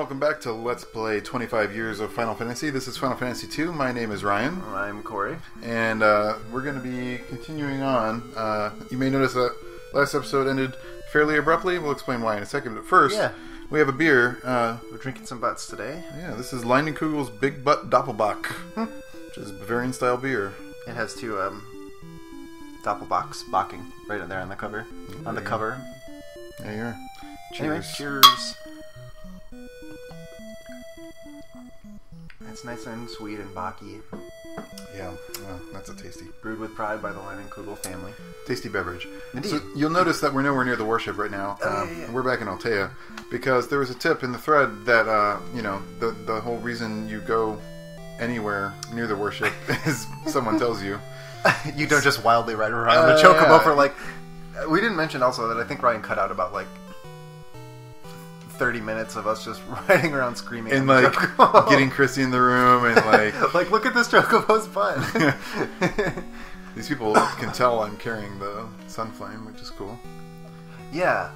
welcome back to Let's Play 25 Years of Final Fantasy. This is Final Fantasy 2. My name is Ryan. I'm Cory. And we're going to be continuing on. You may notice that last episode ended fairly abruptly. We'll explain why in a second. But first, we have a beer. We're drinking some butts today. Yeah, this is Leinenkugel's Big Butt Doppelbock, which is Bavarian-style beer. It has two Doppelbocks bocking right in there on the cover. On the cover. There you are. Cheers. Anyway, cheers. It's nice and sweet and bocky. Yeah, that's a tasty. Brewed with pride by the Leinenkugel family. Tasty beverage. Indeed. So you'll notice that we're nowhere near the warship right now. We're back in Altea because there was a tip in the thread that the whole reason you go anywhere near the warship is someone tells you. You don't just wildly ride around the chocobo for like. We didn't mention also that I think Ryan cut out about like 30 minutes of us just riding around screaming and like getting Chrissy in the room and like like look at this chocobo's fun. These people can tell I'm carrying the Sunflame, which is cool. Yeah,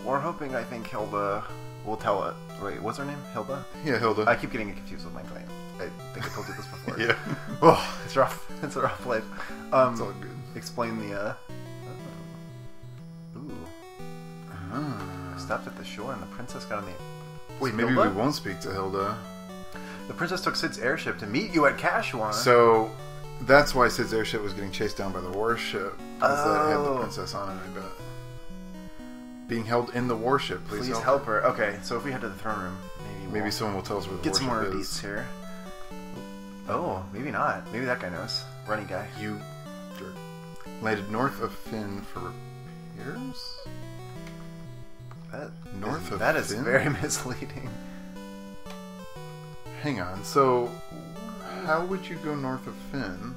we're hoping. I think Hilda will tell it. Wait, what's her name? Hilda? Yeah, Hilda. I keep getting confused with my claim. I think I told you this before. Yeah. Oh, it's rough. It's a rough life. It's all good. Explain the. I stopped at the shore and the princess got on the. Wait, maybe Hilda? we won't speak to Hilda. The princess took Sid's airship to meet you at Kashwan. So that's why Sid's airship was getting chased down by the warship. Because it had the princess on it, I bet. Being held in the warship. Please help her. Okay, so if we head to the throne room, maybe someone will tell us where the get warship some more is. beats here. Oh, maybe not. Maybe that guy knows. Runny guy. You jerk. Landed north of Finn for repairs? That is very misleading. Hang on. So, how would you go north of Finn?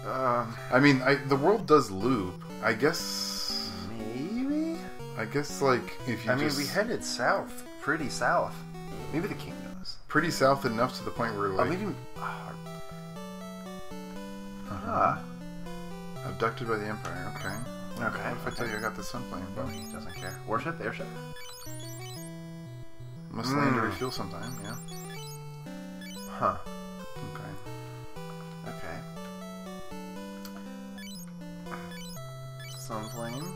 I mean, the world does loop. I guess. Maybe. I guess like if you. I mean, we headed south, pretty south. Maybe the king knows. Pretty south enough to the point where like. Maybe. Abducted by the Empire. Okay. Okay. What if I tell you I got the Sunflame? Oh, he doesn't care. Warship? Airship? Must land to refuel sometime, yeah. Huh. Okay. Sunflame?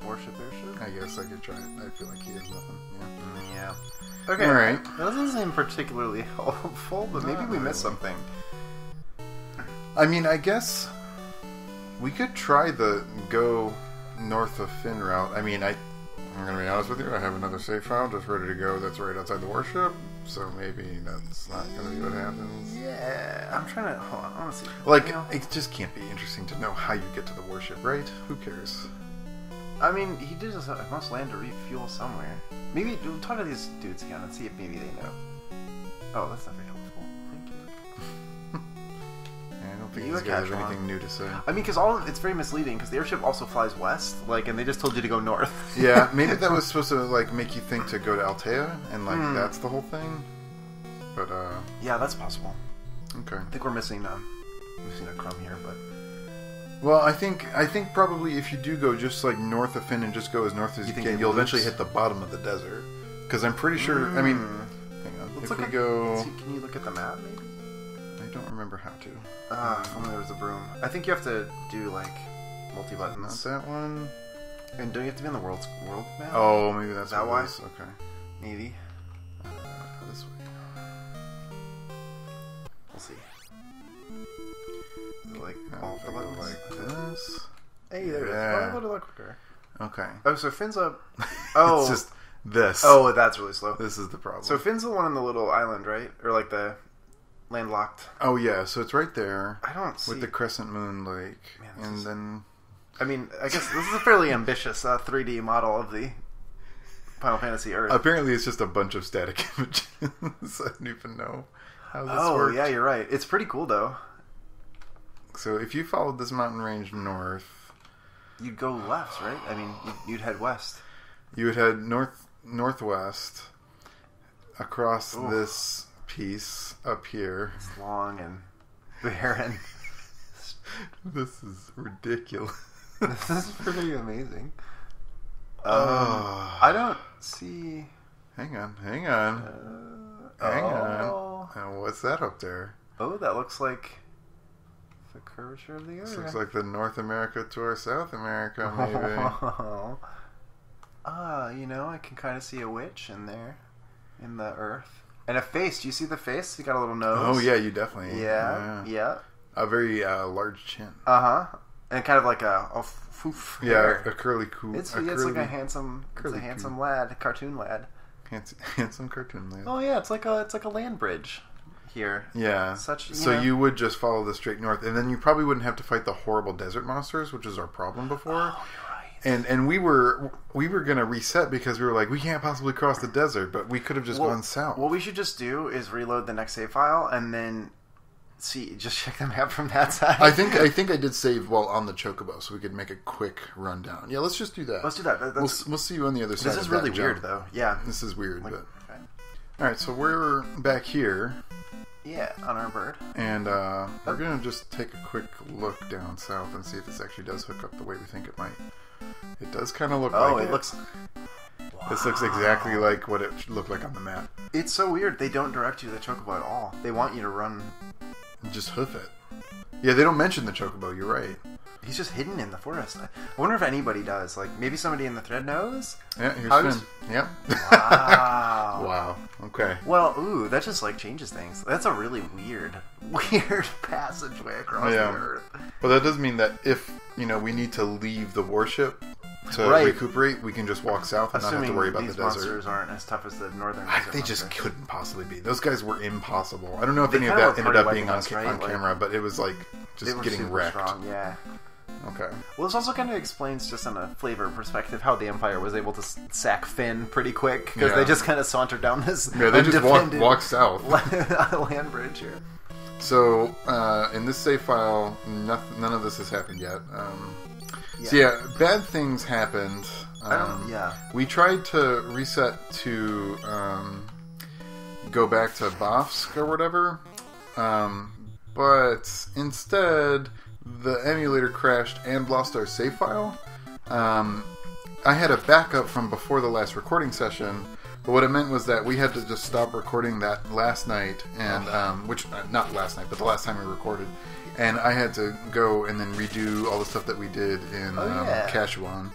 Warship, airship? I guess I could try it. I feel like he has nothing, Yeah. Okay. Alright. That doesn't seem particularly helpful, but maybe we missed something. I mean, I guess we could try the go north of Finn route. I mean, I'm going to be honest with you, I have another save file just ready to go that's right outside the warship, so maybe that's not going to be what happens. Yeah, I'm trying to... Hold on, I want to see. Like, it just can't be interesting to know how you get to the warship, right? Who cares? I mean, he did just must land to refuel somewhere. Maybe we'll talk to these dudes again and see if maybe they know. Oh, that's not very helpful. Thank you. I don't think these guys have anything new to say. I mean, because it's very misleading, because the airship also flies west, like, and they just told you to go north. Yeah, maybe that was supposed to, like, make you think to go to Altea, and, like, that's the whole thing. But, yeah, that's possible. Okay. I think we're missing a crumb here, but... Well, I think probably if you do go just, like, north of Finn and just go as north as you can, you'll eventually hit the bottom of the desert. Because I'm pretty sure, I mean... Hang on. Let's if we go... Can you look at the map, maybe? I don't remember how to. If only there was a broom. I think you have to do, like, multi-buttons. Not that one. And don't you have to be on the world map? Oh, maybe that's that why? Okay. Maybe. This way. We'll see. Like, all the buttons? Like this. Hey, there it is. Oh, a little quicker. Okay. Oh, so Finn's up. Oh. It's just this. Oh, that's really slow. This is the problem. So Finn's the one on the little island, right? Or, like, the... landlocked. Oh yeah, so it's right there. I don't see with the crescent moon lake, then. I mean, I guess this is a fairly ambitious 3D model of the Final Fantasy Earth. Apparently, it's just a bunch of static images. I don't even know how this works. Oh yeah, you're right. It's pretty cool though. So if you followed this mountain range north, you'd go left, right? I mean, you'd head west. You would head northwest across this piece up here. It's long and barren. This is ridiculous. This is pretty amazing. I don't see. Hang on. Hang on. What's that up there? Oh, that looks like the curvature of the Earth. This looks like the North America to our South America, maybe. I can kind of see a witch in there, in the Earth. And a face. Do you see the face? You got a little nose. Oh, yeah, you definitely. Yeah. A very large chin. Uh-huh. And kind of like a foof. Yeah, hair. a curly coo. It's like a handsome lad, a cartoon lad. Handsome cartoon lad. Oh yeah, it's like a land bridge here. Yeah. You would just follow the straight north, and then you probably wouldn't have to fight the horrible desert monsters, which is our problem before. Oh, you're right. And we were gonna reset because we were like, we can't possibly cross the desert, but we could have just gone south. What we should just do is reload the next save file and then just check the map from that side. I think I did save while on the Chocobo, so we could make a quick rundown. Yeah, let's just do that. Let's do that. We'll see you on the other side. This is really weird, though. Yeah, this is weird. But all right, so we're back here. Yeah, on our bird, and we're gonna just take a quick look down south and see if this actually does hook up the way we think it might. It does kind of look like it. Oh, it looks. This looks exactly like what it should look like on the map. It's so weird. They don't direct you to the Chocobo at all. They want you to run. Just hoof it. Yeah, they don't mention the Chocobo. You're right. He's just hidden in the forest. I wonder if anybody does. Like, maybe somebody in the thread knows? Yeah, here's Finn. Yep. Wow. Wow. Okay. Well, that just, changes things. That's a really weird passageway across the Earth. Well, that does mean that if, we need to leave the warship to recuperate, we can just walk south and not have to worry about the desert. Monsters aren't as tough as the northern desert They just couldn't possibly be. Those guys were impossible. I don't know if any of that ended up being on camera, but it was just getting wrecked. Strong, yeah. Okay. Well, this also kind of explains, just on a flavor perspective, how the Empire was able to sack Finn pretty quick, because they just kind of sauntered down this they just walked south. land bridge here. So, in this save file, none of this has happened yet. So bad things happened. We tried to reset to go back to Bofsk or whatever, but instead the emulator crashed and lost our save file. I had a backup from before the last recording session, but what it meant was that we had to just stop recording that last night, and not last night, but the last time we recorded. And I had to go and then redo all the stuff that we did in Kashuan.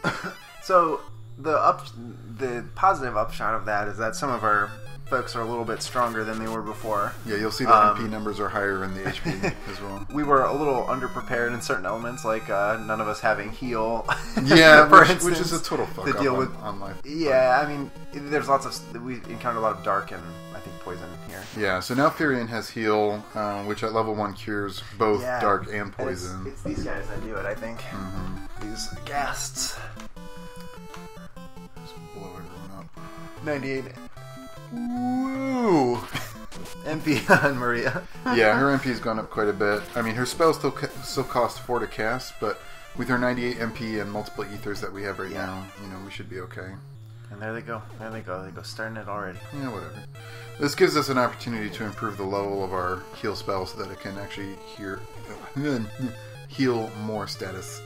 So the positive upshot of that is that some of our folks are a little bit stronger than they were before. Yeah, you'll see the MP numbers are higher in the HP as well. We were a little underprepared in certain elements, like none of us having heal. Yeah, which is a total fuck up on life. Yeah, I mean, there's we encountered a lot of dark and I think poison here. Yeah, so now Therian has heal, which at level 1 cures both dark and poison. It's these guys that do it, I think. Mm-hmm. These ghasts. Just blow everyone up. 98. Woo! MP on Maria. Yeah, her MP's gone up quite a bit. I mean, her spells still cost 4 to cast, but with her 98 MP and multiple ethers that we have right now, we should be okay. And there they go. They go starting it already. Yeah, whatever. This gives us an opportunity to improve the level of our heal spell so that it can actually heal more status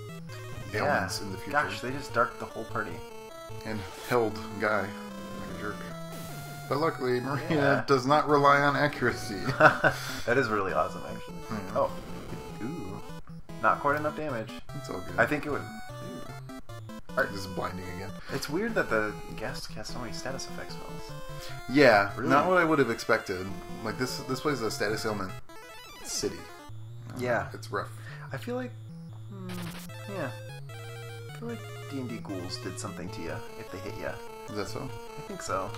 ailments in the future. Gosh, they just darked the whole party. And held Guy like a jerk. But luckily, Maria does not rely on accuracy. That is really awesome, actually. Mm-hmm. Oh. Ooh. Not quite enough damage. It's all good. I think it would... Alright, this is blinding again. It's weird that the guest cast so many status effect spells. Yeah, really? Not what I would have expected. Like, this place is a status ailment city. Yeah. It's rough. I feel like... I feel like D&D ghouls did something to you if they hit you. Is that so? I think so.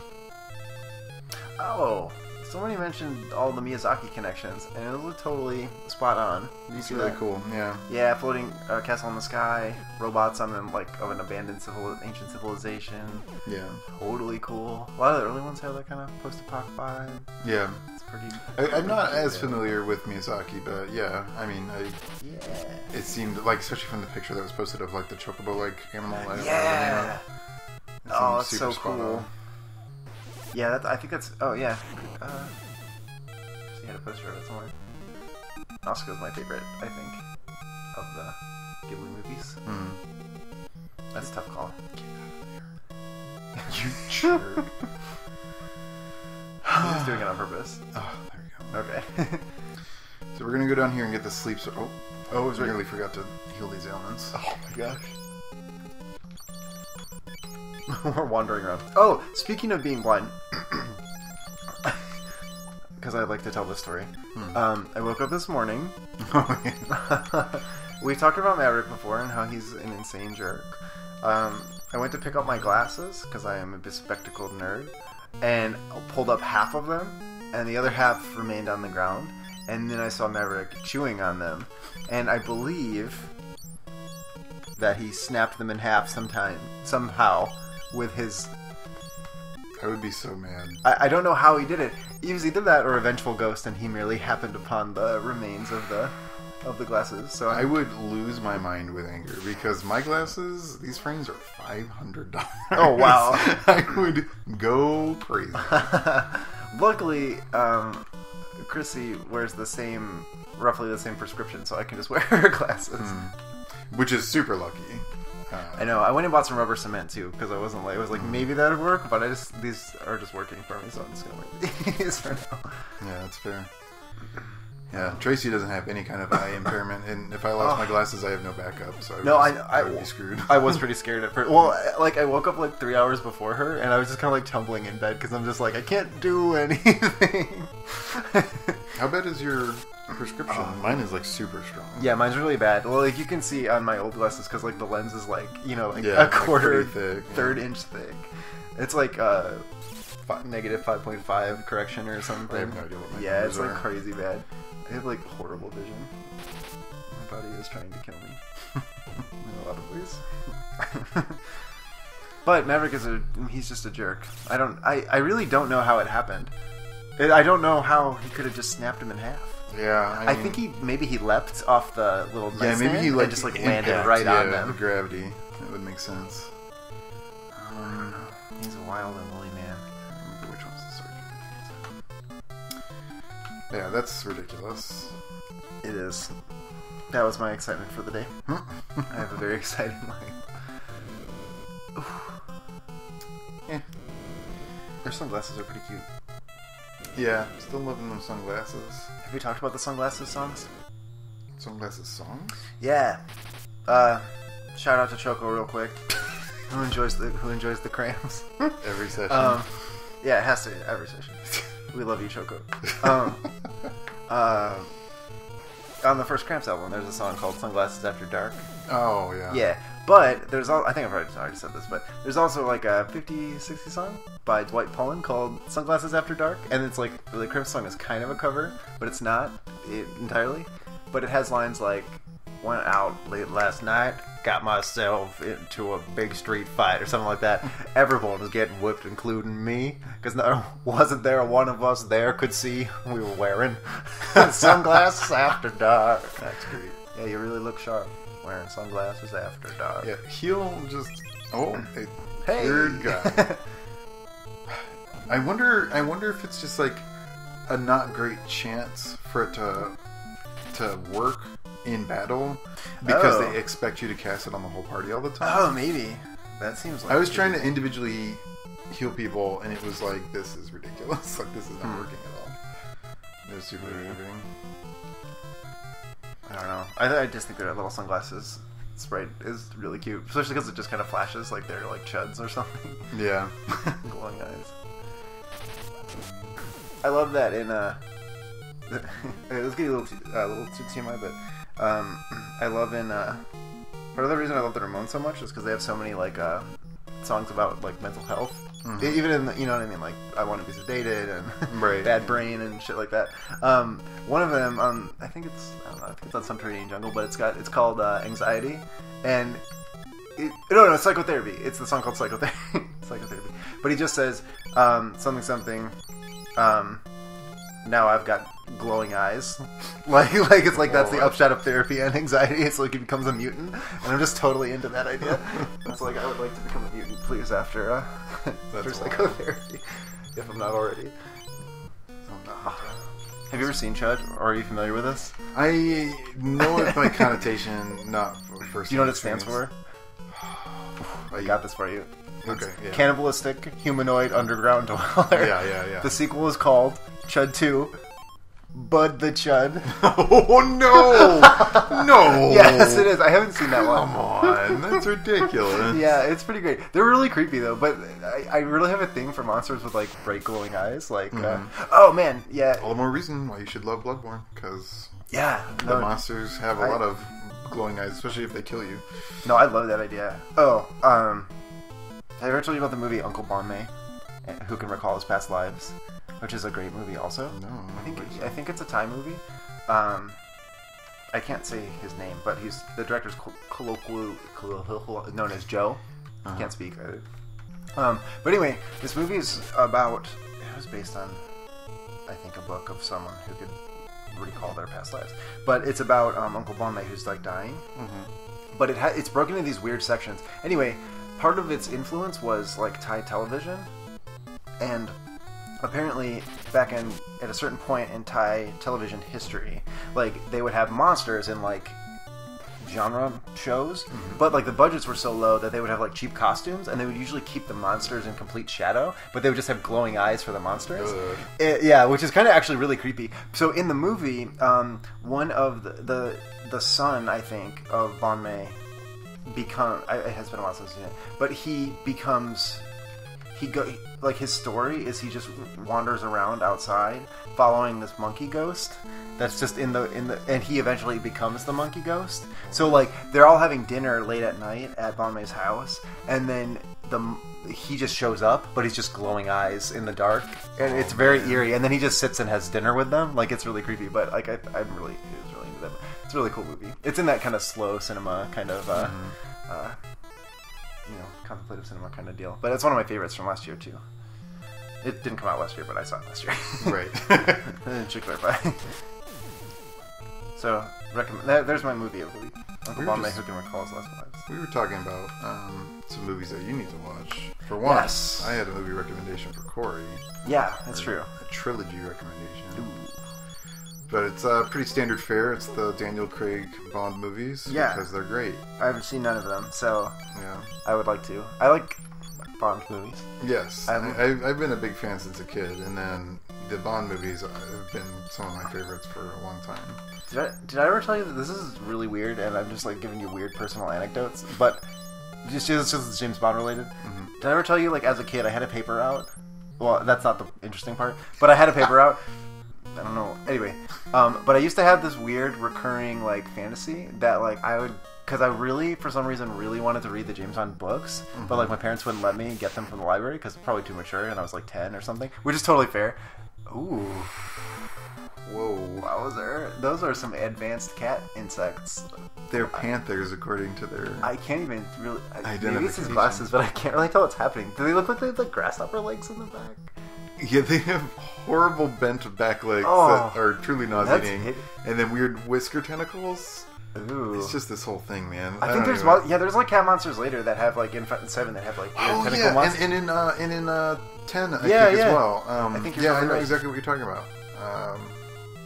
Oh, somebody mentioned all the Miyazaki connections, and it was totally spot on. It's really cool, yeah. Yeah, floating castle in the sky, robots on them, of an abandoned ancient civilization. Yeah. Totally cool. A lot of the early ones have that kind of post-apoc vibe. Yeah. It's pretty... I'm not as familiar with Miyazaki, but yeah, I mean, it seemed, especially from the picture that was posted of, the chocobo-like animal. Yeah! It's so cool. On. Yeah, I think that's... Oh, yeah. She had a poster of it somewhere. Nausicaa's my favorite, I think, of the Ghibli movies. Mm. That's a tough call. Get out of there. You jerk. just doing it on purpose. Oh, there we go. Okay. So we're gonna go down here and get the sleep. So, I nearly forgot to heal these ailments. Oh my gosh. We're wandering around. Oh, speaking of being blind, because I'd like to tell this story. I woke up this morning. We talked about Maverick before and how he's an insane jerk. I went to pick up my glasses because I am a bespectacled nerd, and pulled up half of them, and the other half remained on the ground. And then I saw Maverick chewing on them, and I believe that he snapped them in half somehow with his... I would be so mad. I don't know how he did it. It was either that or a vengeful ghost, and he merely happened upon the remains of the glasses. So I would lose my mind with anger because my glasses, these frames are $500. Oh wow! I would go crazy. Luckily, Chrissy wears roughly the same prescription, so I can just wear her glasses. Which is super lucky. I know. I went and bought some rubber cement too because I wasn't like, I was like, maybe that would work, but these are just working for me, so I'm just gonna wear these for now. Yeah, that's fair. Yeah, Tracy doesn't have any kind of eye impairment, and if I lost my glasses, I have no backup, so I would be screwed. I was pretty scared at first. Well, like, I woke up like 3 hours before her, and I was just kind of like tumbling in bed because I'm just like, I can't do anything. How bad is your prescription? Mine is like super strong. Yeah, mine's really bad. Well, like you can see on my old glasses because like the lens is like, like yeah, a quarter, like thick, third inch thick. It's like negative 5.5 correction or something. I have no idea what my Yeah, it's numbers like are. crazy bad. I have like horrible vision. My body is trying to kill me in a lot of ways. But Maverick he's just a jerk. I really don't know how it happened. I don't know how he could have just snapped him in half. Yeah, I think maybe he leapt off the little nightstand maybe he and just like landed right on them. Gravity. That would make sense. He's a wild and woolly man. I remember which one's the sergeant. Yeah, that's ridiculous. It is. That was my excitement for the day. I have a very exciting life. Yeah. Their sunglasses are pretty cute. Yeah, still loving them sunglasses. Have we talked about the sunglasses songs? Sunglasses songs? Yeah. Shout out to Choco real quick. Who enjoys the crayons? Every session. Yeah, it has to every session. We love you, Choco. On the first Cramps album, there's a song called "Sunglasses After Dark." Oh yeah. Yeah, but I think I've already said this, but there's also like a 50-60 song by Dwight Pullen called "Sunglasses After Dark," and it's like the Cramps song is kind of a cover, but it's not entirely. But it has lines like, "Went out late last night, got myself into a big street fight," or something like that. Everyone was getting whipped, including me, because wasn't there one of us there could see we were wearing sunglasses after dark. That's great. Yeah, you really look sharp wearing sunglasses after dark. Yeah, he'll just Hey, weird guy. I wonder if it's just like a not great chance for it to work in battle because they expect you to cast it on the whole party all the time. Oh, maybe. That seems like... I was trying to individually heal people, and it was like, this is ridiculous. Like, this is not working at all. It was super irritating. I don't know. I just think their little sunglasses sprite is really cute. Especially because it just kind of flashes like they're like chuds or something. Yeah. Glowing eyes. I love that in... Let's get a little too TMI, but... I love in part of the reason I love the Ramones so much is because they have so many like songs about like mental health. Even in you know what I mean, like I Want to Be Sedated and Bad Brain and shit like that. One of them, I think it's on Subterranean Jungle, but it's called Anxiety, and no, it's Psychotherapy. It's the song called Psychotherapy. But he just says something. Now I've got glowing eyes. like it's like that's the upshot of therapy and anxiety. It's like he becomes a mutant, and I'm just totally into that idea. It's like I would like to become a mutant, please, after psychotherapy, if I'm not already. Have you ever seen Chud, or are you familiar with this? I know it by connotation, not first. Do you know what it stands for? I got this for you. It's Okay, yeah. Cannibalistic Humanoid Underground Dweller. Yeah. The sequel is called Chud 2. Bud the Chud. Oh, no! No! Yes, it is. I haven't seen that one. Come on. That's ridiculous. Yeah, it's pretty great. They're really creepy, though, but I really have a thing for monsters with, like, bright glowing eyes. Like, oh, man, yeah. All the more reason why you should love Bloodborne, because Yeah. the monsters have a lot of glowing eyes, especially if they kill you. No, I love that idea. Oh, have I ever told you about the movie Uncle Bon May? Who Can Recall His Past Lives? Which is a great movie also. No. I think it's a Thai movie. I can't say his name, but the director's colloquially known as Joe. Can't speak. But anyway, this movie is about... It was based on, I think, a book of someone who could recall their past lives. But it's about Uncle Bon May who's, like, dying. Mm-hmm. But it's broken into these weird sections. Anyway, part of its influence was, like, Thai television. And... apparently, back at a certain point in Thai television history, like, they would have monsters in, like, genre shows, but, like, the budgets were so low that they would have, like, cheap costumes, and they would usually keep the monsters in complete shadow, but they would just have glowing eyes for the monsters. Yeah, which is kind of actually really creepy. So, in the movie, one of the son, I think, of Bon May it has been a while since I've seen it, but he becomes... like, his story is he just wanders around outside following this monkey ghost that's just in the and he eventually becomes the monkey ghost. So, like, they're all having dinner late at night at Bon May's house, and then he just shows up, but he's just glowing eyes in the dark, and it's very eerie, and then he just sits and has dinner with them. Like, it's really creepy, but, like, I was really into them. It's a really cool movie. It's in that kind of slow cinema kind of contemplative cinema kind of deal. But it's one of my favorites from last year, too. It didn't come out last year, but I saw it last year. Right. Should clarify. So, there's my movie of the week. Uncle Bon May, Who Can Recall His Last Lives. We were talking about some movies that you need to watch. For one, Yes. I had a movie recommendation for Cory. Yeah, that's true. A trilogy recommendation. Ooh. But it's pretty standard fare. It's the Daniel Craig Bond movies. Yeah. Because they're great. I haven't seen none of them, so Yeah. I would like to. I like Bond movies. Yes. I've been a big fan since a kid, and then the Bond movies have been some of my favorites for a long time. Did I ever tell you that this is really weird, and I'm just, like, giving you weird personal anecdotes, but just James Bond related? Mm-hmm. Did I ever tell you, like, as a kid, I had a paper out? Well, that's not the interesting part, but I had a paper out. I don't know. Anyway, but I used to have this weird recurring, like, fantasy that, like, I would... Because I really, for some reason, really wanted to read the James Bond books, but, like, my parents wouldn't let me get them from the library because it's probably too mature, and I was, like, 10 or something, which is totally fair. Ooh. Whoa. Wowzer. Those are some advanced cat insects. They're panthers, according to their... I can't even really... Maybe it's his identification. glasses, but I can't really tell what's happening. Do they look like they have, like, grasshopper legs in the back? Yeah, they have horrible bent back legs Oh, that are truly nauseating. And then weird whisker tentacles. Ooh. It's just this whole thing, man. I think there's there's like cat monsters later that have like in 7 that have like weird tentacle monsters. and in 10 I think Yeah. as well. I think you're I probably know right. exactly what you're talking about.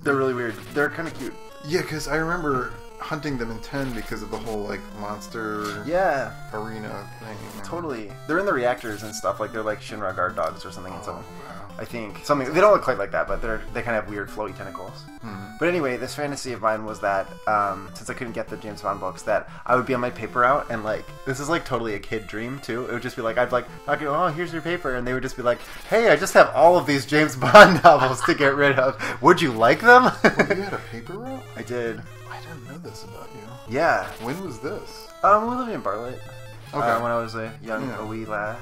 They're really weird. They're kind of cute. Yeah, because I remember hunting them in 10 because of the whole like monster arena thing. Totally. They're in the reactors and stuff. Like they're like Shinra guard dogs or something. Wow. I think something. They don't look quite like that, but they kind of have weird floaty tentacles. Hmm. But anyway, this fantasy of mine was that since I couldn't get the James Bond books, that I would be on my paper out and like this is like totally a kid dream too. It would just be like I'd go, oh, here's your paper, and they would just be like, hey, I just have all of these James Bond novels to get rid of. Would you like them? You had a paper route? I did. I didn't know this about you. Yeah. When was this? We lived in Bartlett. Okay. When I was a wee lad.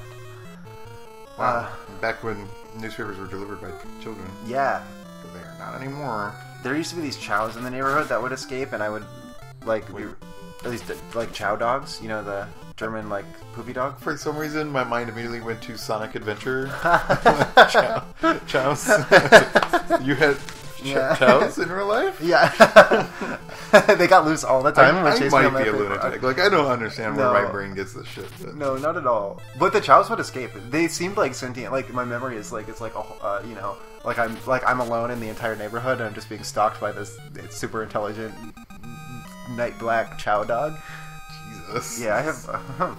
Wow. Back when newspapers were delivered by children. Yeah. But they are not anymore. There used to be these chows in the neighborhood that would escape, and I would, like, at least, like, chow dogs, you know, the German, like, poopy dog? For some reason, my mind immediately went to Sonic Adventure. Chows. You had chows in real life? Yeah. They got loose all the time. I might be a lunatic. Like, I don't understand where my brain gets this shit. But. No, not at all. But the chows would escape. They seemed like sentient. Like, my memory is like, it's like, you know, I'm alone in the entire neighborhood and I'm just being stalked by this super intelligent night black chow dog. this. Yeah, I have.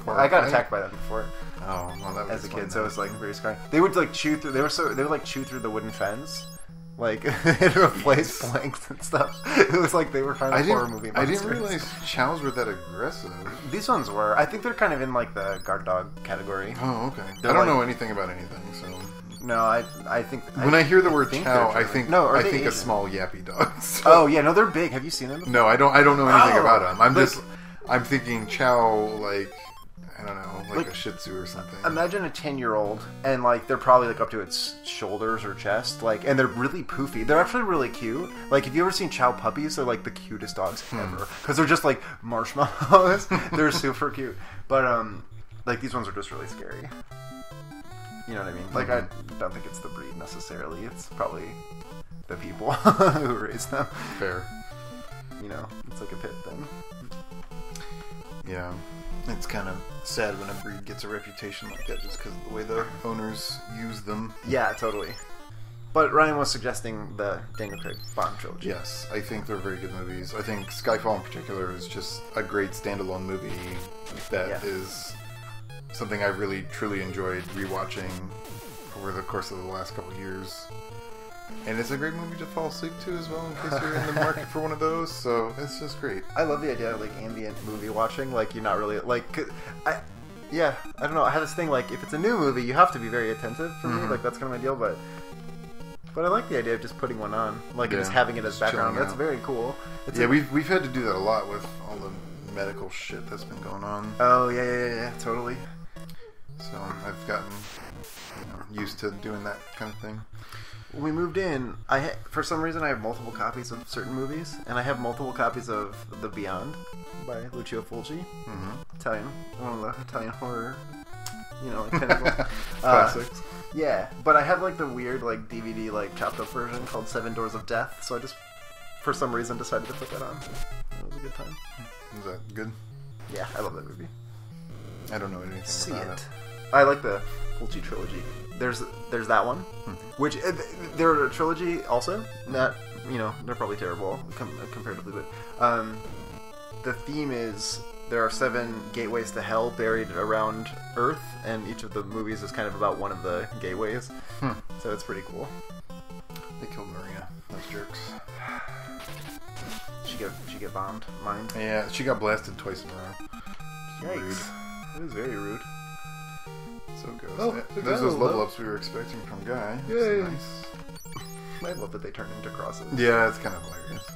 I got attacked by them before. Oh, well, that was as a kid, so it was like very scarring. They would like chew through. They would like chew through the wooden fence, like and replace planks and stuff. It was like they were kind of horror movie monsters. I didn't realize chows were that aggressive. These ones were. I think they're kind of in like the guard dog category. Oh, okay. They're I don't like, know anything about anything, so. No, I think when I hear the word chow, I think Asian? a small yappy dog. So. Oh yeah, no, they're big. Have you seen them? No, I don't know anything about them. I'm thinking chow like I don't know, like a Shih Tzu or something. Imagine a 10-year-old and like they're probably like up to its shoulders or chest, like, and they're really poofy. They're actually really cute. Like, have you ever seen chow puppies? They're like the cutest dogs ever because they're just like marshmallows. They're super cute, but like these ones are just really scary. You know what I mean? Like, I don't think it's the breed necessarily. It's probably the people who raise them. Fair. You know, it's like a pit thing. Yeah. It's kind of sad when a breed gets a reputation like that just because of the way the owners use them. Yeah, totally. But Ryan was suggesting the Daniel Craig Bond trilogy. Yes, I think they're very good movies. I think Skyfall in particular is just a great standalone movie that is something I really, truly enjoyed rewatching over the course of the last couple of years. And it's a great movie to fall asleep to as well, in case you're in the market for one of those. So it's just great. I love the idea of like ambient movie watching. Like, you're not really like, I don't know. I have this thing like if it's a new movie, you have to be very attentive for me. Like that's kind of my deal. But I like the idea of just putting one on, like and just having it as background. That's very cool. We've had to do that a lot with all the medical shit that's been going on. Oh yeah, totally. So I've gotten used to doing that kind of thing. When we moved in, for some reason I have multiple copies of certain movies, and I have multiple copies of The Beyond by Lucio Fulci, one of the Italian horror, like pinnacle classics. Yeah, but I have like the weird like DVD like chopped up version called Seven Doors of Death, so I just for some reason decided to put that on. It was a good time. Was that good? Yeah, I love that movie. I don't know anything about it. I like the Fulci trilogy. There's that one, which they're a trilogy also. Not they're probably terrible comparatively, but the theme is there are 7 gateways to hell buried around Earth, and each of the movies is kind of about one of the gateways. So it's pretty cool. They killed Maria. Those jerks. She get bombed. Mined. Yeah, she got blasted twice in a row. Yikes! It is very rude. So it goes. There's those level ups we were expecting from Guy. Yay! Nice. I love that they turn into crosses. Yeah, it's kind of hilarious.